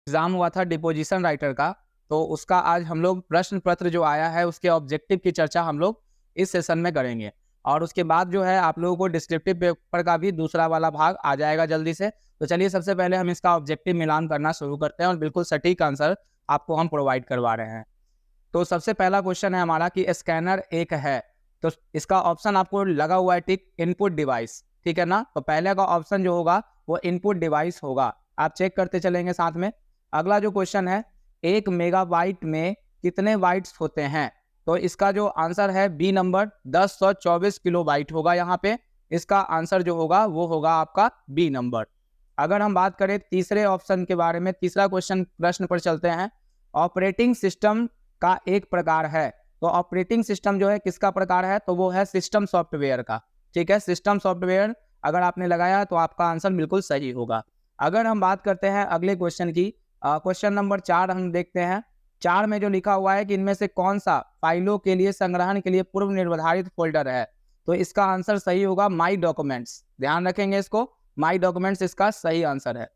Exam हुआ था deposition writer का, तो उसका आज हम लोग प्रश्न पत्र जो आया है उसके ऑब्जेक्टिव की चर्चा हम लोग इस सेशन में करेंगे। और उसके बाद जो है आप लोगों को डिस्क्रिप्टिव पेपर का भी दूसरा वाला भाग आ जाएगा जल्दी से। तो चलिए सबसे पहले हम इसका ऑब्जेक्टिव मिलान करना शुरू करते हैं और बिल्कुल सटीक आंसर आपको हम प्रोवाइड करवा रहे हैं। तो सबसे पहला क्वेश्चन है हमारा कि स्कैनर एक है, तो इसका ऑप्शन आपको लगा हुआ है टिक, इनपुट डिवाइस, ठीक है ना। तो पहले का ऑप्शन जो होगा वो इनपुट डिवाइस होगा, आप चेक करते चलेंगे साथ में। अगला जो क्वेश्चन है, 1 मेगाबाइट में कितने बाइट्स होते हैं, तो इसका जो आंसर है बी नंबर 1024 किलोबाइट होगा। यहाँ पे इसका आंसर जो होगा वो होगा आपका बी नंबर। अगर हम बात करें तीसरे ऑप्शन के बारे में, तीसरा क्वेश्चन प्रश्न पर चलते हैं। ऑपरेटिंग सिस्टम का एक प्रकार है, तो ऑपरेटिंग सिस्टम जो है किसका प्रकार है, तो वो है सिस्टम सॉफ्टवेयर का, ठीक है। सिस्टम सॉफ्टवेयर अगर आपने लगाया तो आपका आंसर बिल्कुल सही होगा। अगर हम बात करते हैं अगले क्वेश्चन की, क्वेश्चन नंबर 4 हम देखते हैं। 4 में जो लिखा हुआ है कि इनमें से कौन सा फाइलों के लिए संग्रहण के लिए पूर्व निर्धारित फोल्डर है, तो इसका आंसर सही होगा माई डॉक्यूमेंट्स। ध्यान रखेंगे इसको, माई डॉक्यूमेंट्स इसका सही आंसर है।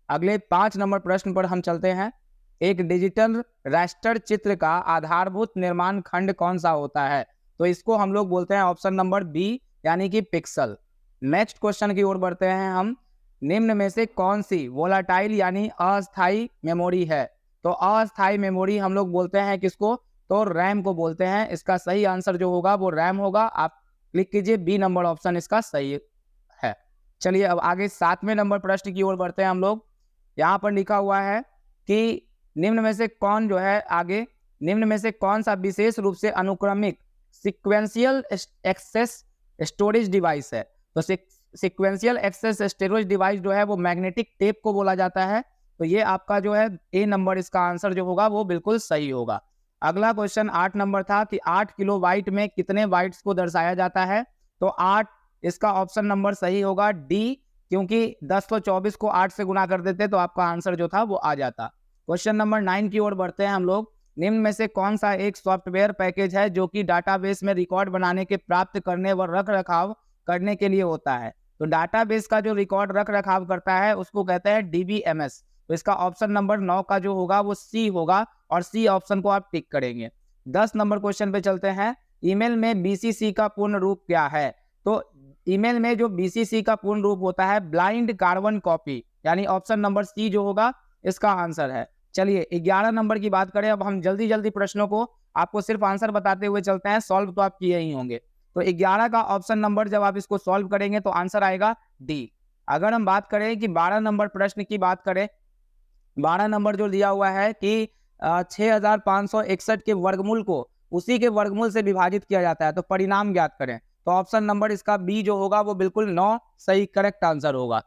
अगले 5 नंबर प्रश्न पर हम चलते हैं। एक डिजिटल रास्टर चित्र का आधारभूत निर्माण खंड कौन सा होता है, तो इसको हम लोग बोलते हैं ऑप्शन नंबर बी यानी कि पिक्सल। नेक्स्ट क्वेश्चन की ओर बढ़ते हैं हम। निम्न में से कौन सी वोलाटाइल यानी अस्थाई मेमोरी है, तो अस्थाई मेमोरी हम लोग बोलते हैं किसको, तो रैम को बोलते हैं। इसका सही आंसर जो होगा वो रैम होगा। आप क्लिक कीजिए, बी नंबर ऑप्शन इसका सही है। चलिए अब आगे 7वें नंबर प्रश्न की ओर बढ़ते हैं हम लोग। यहाँ पर लिखा हुआ है कि निम्न में से कौन जो है आगे, निम्न में से कौन सा विशेष रूप से अनुक्रमिक सिक्वेंशियल एक्सेस स्टोरेज डिवाइस है, तो सिक्वेंशियल एक्सेस स्टोरेज डिवाइस जो है वो मैग्नेटिक टेप को बोला जाता है। तो ये आपका जो है ए नंबर इसका आंसर जो होगा वो बिल्कुल सही होगा। अगला क्वेश्चन 8 नंबर था कि 8 किलोबाइट में कितने बाइट्स को दर्शाया जाता है, तो 8 इसका ऑप्शन नंबर सही होगा डी, क्योंकि 1024 को 8 से गुना कर देते तो आपका आंसर जो था वो आ जाता। क्वेश्चन नंबर 9 की ओर बढ़ते हैं हम लोग। निम्न में से कौन सा एक सॉफ्टवेयर पैकेज है जो कि डाटाबेस में रिकॉर्ड बनाने के, प्राप्त करने व रख रखाव करने के लिए होता है, तो डाटाबेस का जो रिकॉर्ड रख रखाव करता है उसको कहते हैं डीबीएमएस। तो इसका ऑप्शन नंबर 9 का जो होगा वो सी होगा और सी ऑप्शन को आप टिक करेंगे। 10 नंबर क्वेश्चन पे चलते हैं। ईमेल में बीसीसी का पूर्ण रूप क्या है, तो ईमेल में जो बीसीसी का पूर्ण रूप होता है ब्लाइंड कार्बन कॉपी, यानी ऑप्शन नंबर सी जो होगा इसका आंसर है। चलिए 11 नंबर की बात करें। अब हम जल्दी जल्दी प्रश्नों को आपको सिर्फ आंसर बताते हुए चलते हैं, सॉल्व तो आप किए ही होंगे। तो 11 का ऑप्शन नंबर जब आप इसको सॉल्व करेंगे तो आंसर आएगा डी। अगर हम बात करें कि 12 नंबर प्रश्न की बात करें, 12 नंबर जो दिया हुआ है कि 6561 के वर्गमूल को उसी के वर्गमूल से विभाजित किया जाता है, तो परिणाम ज्ञात करें, तो ऑप्शन नंबर इसका बी जो होगा वो बिल्कुल 9 सही करेक्ट आंसर होगा।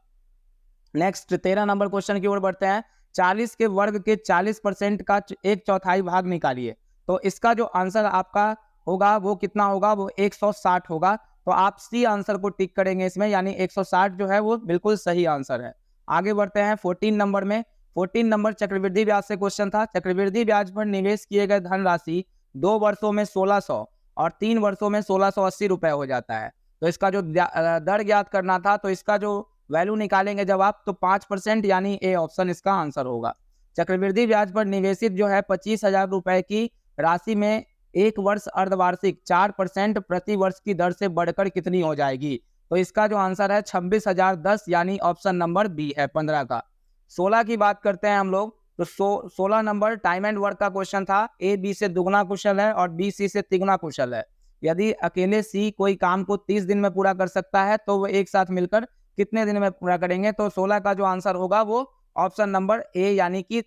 नेक्स्ट 13 नंबर क्वेश्चन की ओर बढ़ते हैं। 40 के वर्ग के 40% का 1/4 भाग निकालिए, तो इसका जो आंसर आपका होगा वो कितना होगा, वो 160 होगा। तो आप सी आंसर को टिक करेंगे इसमें, यानी 160 जो है वो बिल्कुल सही आंसर है। आगे बढ़ते हैं 14 नंबर में। 14 नंबर चक्रवृद्धि ब्याज से क्वेश्चन था। चक्रवृद्धि ब्याज पर निवेश किए गए धनराशि 2 वर्षों में 1600 और 3 वर्षों में 1680 रुपए हो जाता है। तो इसका जो दर ज्ञात करना था, तो इसका जो वैल्यू निकालेंगे जब आप, तो 5% यानी ए ऑप्शन इसका आंसर होगा। चक्रवृद्धि ब्याज पर निवेशित जो है 25,000 रुपए की राशि में एक वर्ष अर्धवार्षिक 4% प्रति वर्ष की दर से बढ़कर कितनी हो जाएगी, तो इसका जो आंसर है 26,010 यानी ऑप्शन नंबर बी है 15 का। 16 की बात करते हैं हम लोग, तो 16 नंबर टाइम एंड वर्क का क्वेश्चन था। ए बी से दुगना कुशल है और बी सी से तिगुना कुशल है। यदि अकेले सी कोई काम को 30 दिन में पूरा कर सकता है तो वो एक साथ मिलकर कितने दिन में पूरा करेंगे, तो 16 का जो आंसर होगा वो ऑप्शन नंबर ए यानी कि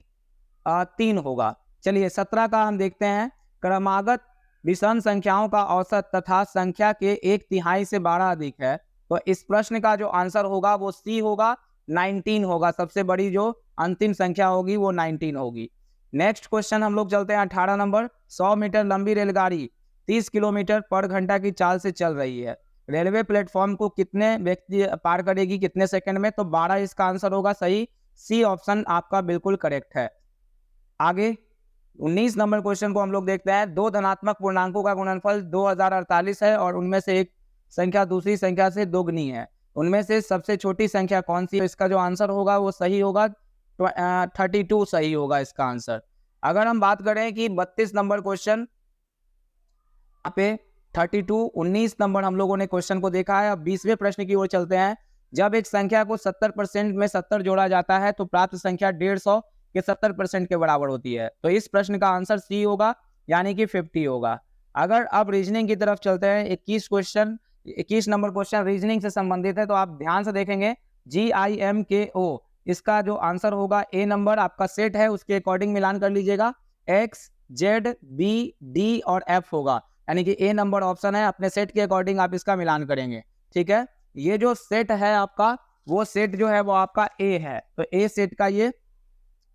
3 होगा। चलिए 17 का हम देखते हैं। क्रमागत विषम संख्याओं का औसत तथा संख्या के 1/3 से 12 अधिक है, तो इस प्रश्न का जो आंसर होगा वो सी होगा, 19 होगा। सबसे बड़ी जो अंतिम संख्या होगी वो 19 होगी। नेक्स्ट क्वेश्चन हम लोग चलते हैं 18 नंबर। 100 मीटर लंबी रेलगाड़ी 30 किलोमीटर पर घंटा की चाल से चल रही है। रेलवे प्लेटफॉर्म को कितने व्यक्ति पार करेगी, कितने सेकंड में, तो 12 इसका आंसर होगा सही। सी ऑप्शन आपका बिल्कुल करेक्ट है। आगे 19 नंबर क्वेश्चन को हम लोग देखते हैं। 2 धनात्मक पूर्णांकों का गुणनफल 2048 है और उनमें से एक संख्या दूसरी संख्या से दोगुनी है। उनमें से सबसे छोटी संख्या कौन सी है, इसका जो आंसर होगा वो सही होगा 32 सही होगा इसका आंसर। अगर हम बात करें कि 32 नंबर क्वेश्चन, यहाँ पे 32 19 नंबर हम लोगों ने क्वेश्चन को देखा है। अब 20वें प्रश्न की ओर चलते हैं। जब एक संख्या को 70% में 70 जोड़ा जाता है तो प्राप्त संख्या 150 के 70% के बराबर होती है। तो इस प्रश्न का आंसर सी होगा, यानी कि 50 होगा। अगर अब रीजनिंग की तरफ चलते हैं, 21 नंबर क्वेश्चन रीजनिंग से संबंधित है, तो आप ध्यान से देखेंगे GIMKO, इसका जो आंसर होगा ए नंबर आपका सेट है उसके अकॉर्डिंग मिलान कर लीजिएगा। X Z B D और F होगा, यानी कि ए नंबर ऑप्शन है, अपने सेट के अकॉर्डिंग आप इसका मिलान करेंगे। ठीक है, ये जो सेट है आपका, वो सेट जो है वो आपका ए है, तो ए सेट का ये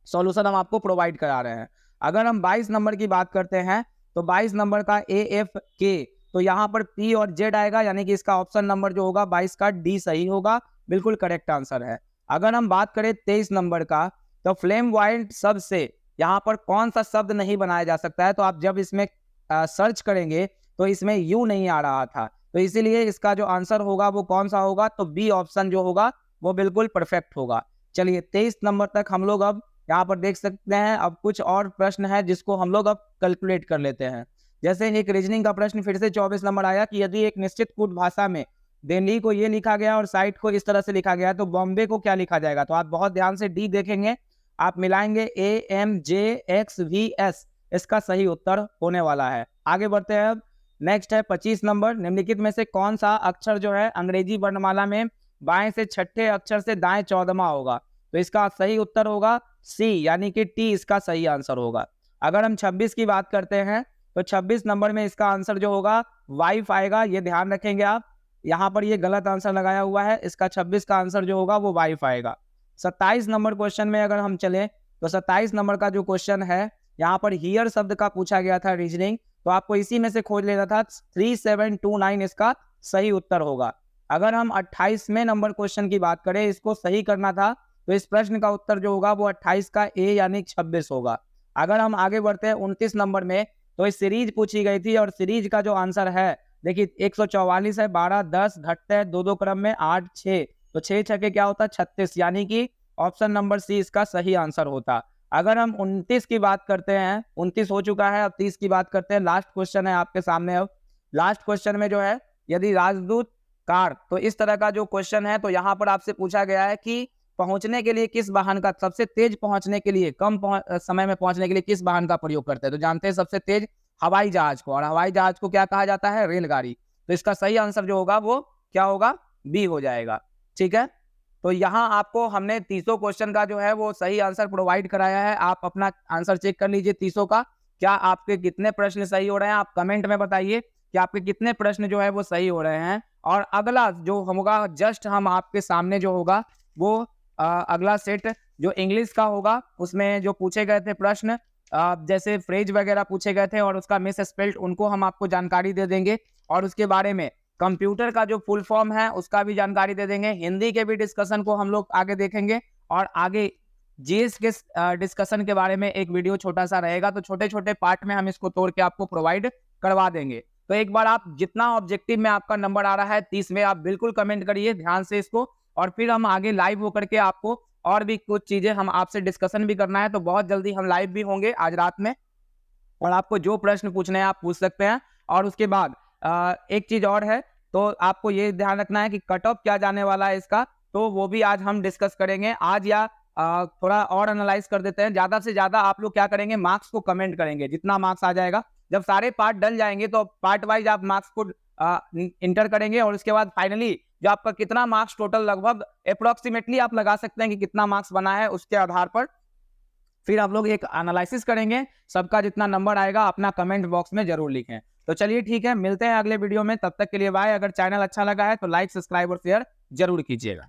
सॉल्यूशन हम आपको प्रोवाइड करा रहे हैं। अगर हम 22 नंबर की बात करते हैं तो 22 नंबर का AFK, तो यहाँ पर P और Z आएगा, यानी कि इसका ऑप्शन नंबर जो होगा 22 का D सही होगा, बिल्कुल करेक्ट आंसर है। अगर हम बात करें 23 नंबर का, तो फ्लेम वाइल्ड शब्द से यहाँ पर कौन सा शब्द नहीं बनाया जा सकता है, तो आप जब इसमें सर्च करेंगे तो इसमें यू नहीं आ रहा था, तो इसीलिए इसका जो आंसर होगा वो कौन सा होगा, तो बी ऑप्शन जो होगा वो बिल्कुल परफेक्ट होगा। चलिए 23 नंबर तक हम लोग अब यहाँ पर देख सकते हैं। अब कुछ और प्रश्न है जिसको हम लोग अब कैलकुलेट कर लेते हैं। जैसे एक रीजनिंग का प्रश्न फिर से 24 नंबर आया कि यदि एक निश्चित कूट भाषा में दिल्ली को ये लिखा गया और साइट को इस तरह से लिखा गया तो बॉम्बे को क्या लिखा जाएगा, तो आप बहुत ध्यान से डी देखेंगे, आप मिलाएंगे AMJXVS, इसका सही उत्तर होने वाला है। आगे बढ़ते हैं। अब नेक्स्ट है 25 नंबर, निम्नलिखित में से कौन सा अक्षर जो है अंग्रेजी वर्णमाला में बाएं से छठे अक्षर से दाएं 14वां होगा, तो इसका सही उत्तर होगा सी, यानी कि टी इसका सही आंसर होगा। अगर हम 26 की बात करते हैं तो 26 नंबर में इसका आंसर जो होगा वाइफ आएगा, ये ध्यान रखेंगे आप, यहाँ पर ये गलत आंसर लगाया हुआ है, इसका 26 का आंसर जो होगा वो वाइफ आएगा। 27 नंबर क्वेश्चन में अगर हम चलें तो 27 नंबर का जो क्वेश्चन है, यहाँ पर हियर शब्द का पूछा गया था रीजनिंग, तो आपको इसी में से खोज लेना था, 3729 इसका सही उत्तर होगा। अगर हम 28वें नंबर क्वेश्चन की बात करें, इसको सही करना था, तो इस प्रश्न का उत्तर जो होगा वो 28 का ए यानी 26 होगा। अगर हम आगे बढ़ते हैं 29 नंबर में, तो इस सीरीज पूछी गई थी और सीरीज का जो आंसर है देखिए 144 है, 12 10 घटते हैं दो क्रम में 8 6, तो 6 छक्के क्या होता है 36, यानी कि ऑप्शन नंबर सी इसका सही आंसर होता। अगर हम 29 की बात करते हैं, 29 हो चुका है, अब 30 की बात करते हैं। लास्ट क्वेश्चन है आपके सामने। अब लास्ट क्वेश्चन में जो है यदि राजदूत कार, तो इस तरह का जो क्वेश्चन है, तो यहाँ पर आपसे पूछा गया है कि पहुंचने के लिए किस वाहन का, सबसे तेज पहुंचने के लिए, कम समय में पहुंचने के लिए किस वाहन का प्रयोग करते हैं, तो जानते हैं सबसे तेज हवाई जहाज को, और हवाई जहाज को क्या कहा जाता है, रेलगाड़ी। तो इसका सही आंसर जो होगा वो क्या होगा, बी हो जाएगा। ठीक है, तो यहाँ आपको हमने 30 क्वेश्चन का जो है वो सही आंसर प्रोवाइड कराया है। आप अपना आंसर चेक कर लीजिए 30 का, क्या आपके कितने प्रश्न सही हो रहे हैं, आप कमेंट में बताइए कि आपके कितने प्रश्न जो है वो सही हो रहे हैं। और अगला जो होगा, जस्ट हम आपके सामने जो होगा वो अगला सेट जो इंग्लिश का होगा, उसमें जो पूछे गए थे प्रश्न, जैसे फ्रेज वगैरह पूछे गए थे और उसका मिस स्पेल्ड, उनको हम आपको जानकारी दे देंगे, और उसके बारे में कंप्यूटर का जो फुल फॉर्म है उसका भी जानकारी दे देंगे। हिंदी के भी डिस्कशन को हम लोग आगे देखेंगे, और आगे जीएस के डिस्कशन के बारे में एक वीडियो छोटा सा रहेगा, तो छोटे छोटे पार्ट में हम इसको तोड़ के आपको प्रोवाइड करवा देंगे। तो एक बार आप जितना ऑब्जेक्टिव में आपका नंबर आ रहा है 30 में, आप बिल्कुल कमेंट करिए ध्यान से इसको, और फिर हम आगे लाइव होकर के आपको और भी कुछ चीजें हम आपसे डिस्कशन भी करना है, तो बहुत जल्दी हम लाइव भी होंगे आज रात में, और आपको जो प्रश्न पूछने हैं आप पूछ सकते हैं। और उसके बाद एक चीज और है, तो आपको ये ध्यान रखना है कि कट ऑफ क्या जाने वाला है इसका, तो वो भी आज हम डिस्कस करेंगे आज, या थोड़ा और एनालाइज कर देते हैं। ज्यादा से ज्यादा आप लोग क्या करेंगे, मार्क्स को कमेंट करेंगे, जितना मार्क्स आ जाएगा, जब सारे पार्ट डल जाएंगे तो पार्ट वाइज आप मार्क्स को इंटर करेंगे, और उसके बाद फाइनली जो आपका कितना मार्क्स टोटल लगभग अप्रोक्सीमेटली आप लगा सकते हैं कि कितना मार्क्स बना है, उसके आधार पर फिर आप लोग एक एनालिसिस करेंगे। सबका जितना नंबर आएगा अपना कमेंट बॉक्स में जरूर लिखें। तो चलिए ठीक है, मिलते हैं अगले वीडियो में, तब तक के लिए बाय। अगर चैनल अच्छा लगा है तो लाइक, सब्सक्राइब और शेयर जरूर कीजिएगा।